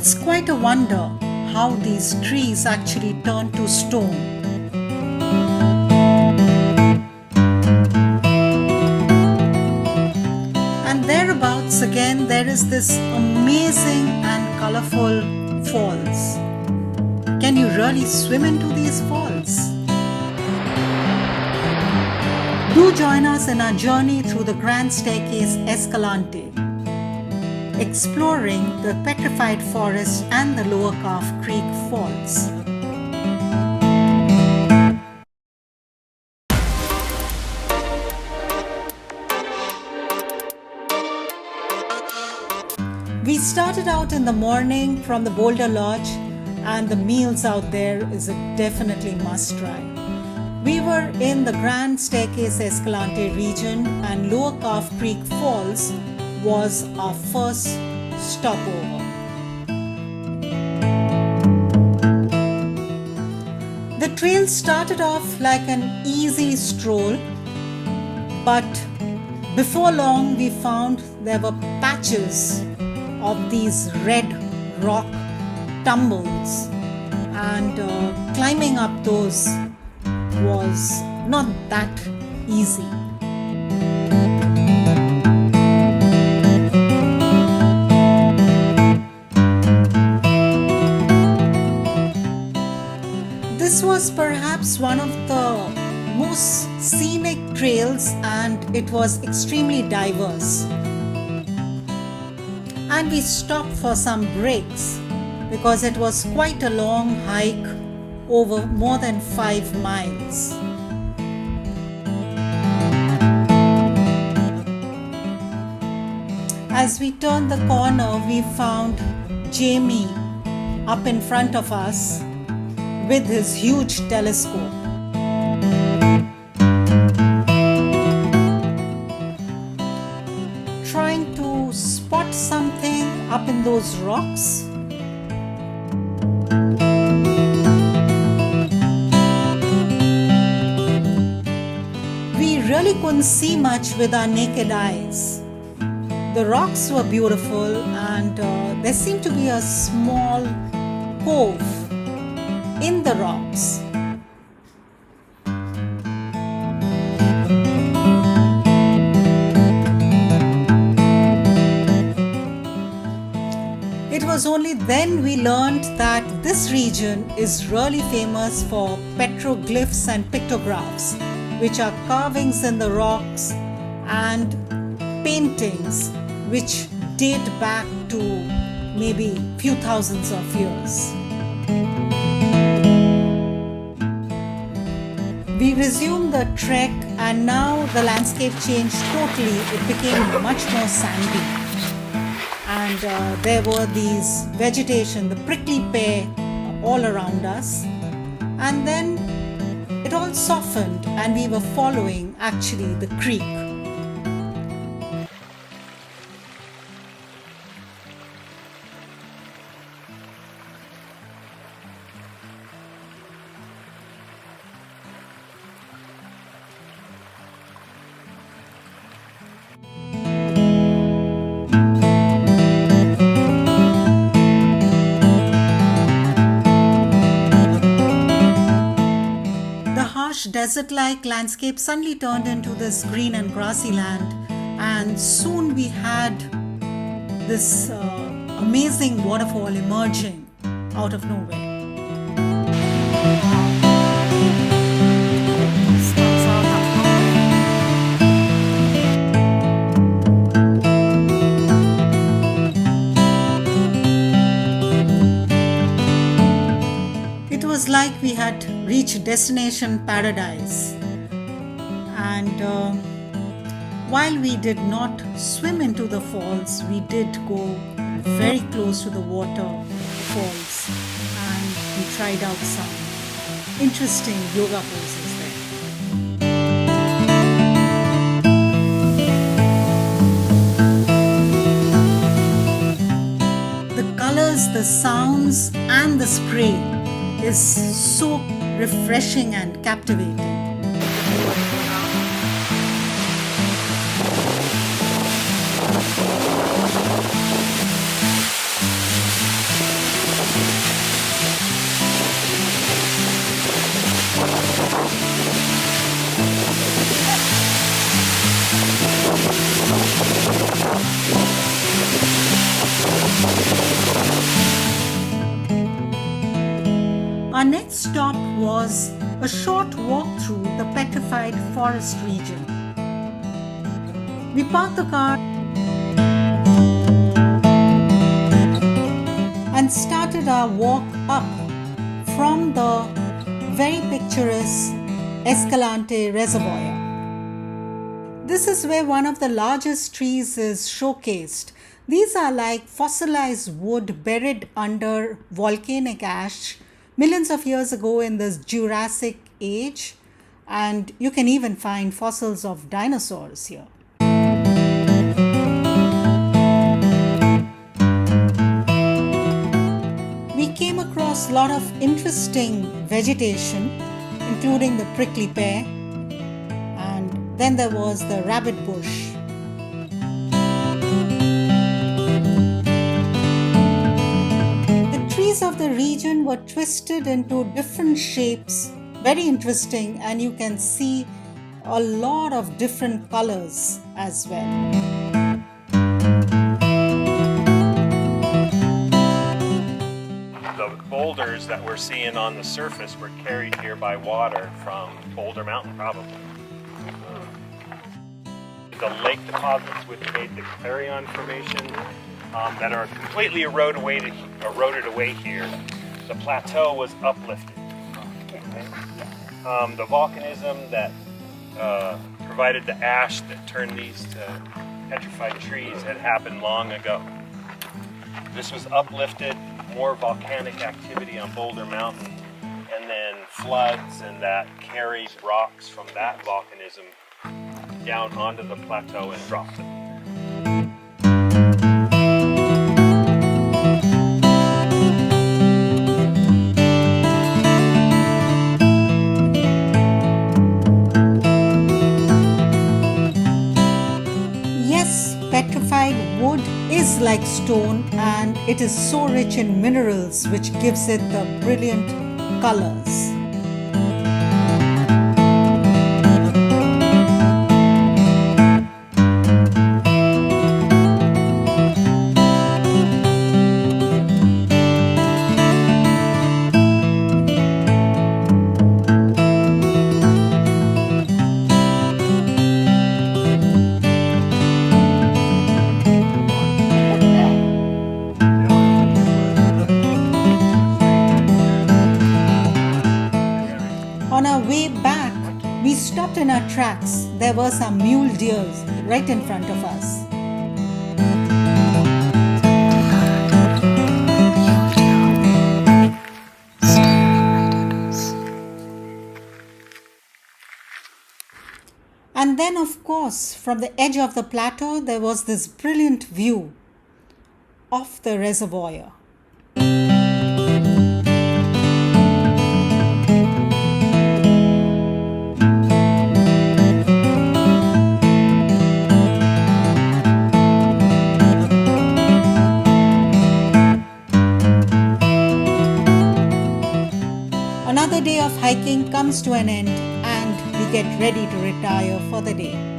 It's quite a wonder how these trees actually turn to stone. And thereabouts again there is this amazing and colorful falls. Can you really swim into these falls? Do join us in our journey through the Grand Staircase Escalante, exploring the Petrified Forest and the Lower Calf Creek Falls. We started out in the morning from the Boulder Lodge, and the meals out there is a definitely must try. We were in the Grand Staircase Escalante region, and Lower Calf Creek Falls was our first stopover. The trail started off like an easy stroll, but before long we found there were patches of these red rock tumbles, and climbing up those was not that easy. This was perhaps one of the most scenic trails, and it was extremely diverse. And we stopped for some breaks because it was quite a long hike over more than 5 miles. As we turned the corner, we found Jamie up in front of us with his huge telescope. Trying to spot something up in those rocks. We really couldn't see much with our naked eyes. The rocks were beautiful, and there seemed to be a small cove in the rocks. It was only then we learned that this region is really famous for petroglyphs and pictographs, which are carvings in the rocks and paintings which date back to maybe few thousands of years. We resumed the trek, and now the landscape changed totally. It became much more sandy, and there were these vegetation, the prickly pear all around us, and then it all softened and we were following actually the creek. Desert-like landscape suddenly turned into this green and grassy land, and soon we had this amazing waterfall emerging out of nowhere. It was like we had reached destination paradise, and while we did not swim into the falls, we did go very close to the waterfalls, and we tried out some interesting yoga poses there. The colors, the sounds, and the spray is so refreshing and captivating. Our next stop was a short walk through the Petrified forest region. We parked the car and started our walk up from the very picturesque Escalante Reservoir. This is where one of the largest trees is showcased. These are like fossilized wood buried under volcanic ash millions of years ago in this Jurassic age, and you can even find fossils of dinosaurs here. We came across a lot of interesting vegetation, including the prickly pear, and then there was the rabbit bush. The trees of the region were twisted into different shapes, very interesting, and you can see a lot of different colors as well. The boulders that we're seeing on the surface were carried here by water from Boulder Mountain, probably. The lake deposits which made the Clarion Formation that are completely eroded away here. The plateau was uplifted. Okay. The volcanism that provided the ash that turned these to petrified trees had happened long ago. This was uplifted, more volcanic activity on Boulder Mountain, and then floods, and that carried rocks from that volcanism down onto the plateau and dropped them. Yes, petrified wood is like stone, and it is so rich in minerals which gives it the brilliant colors. On our way back, we stopped in our tracks. There were some mule deer right in front of us. And then, of course, from the edge of the plateau, there was this brilliant view of the reservoir. Another day of hiking comes to an end, and we get ready to retire for the day.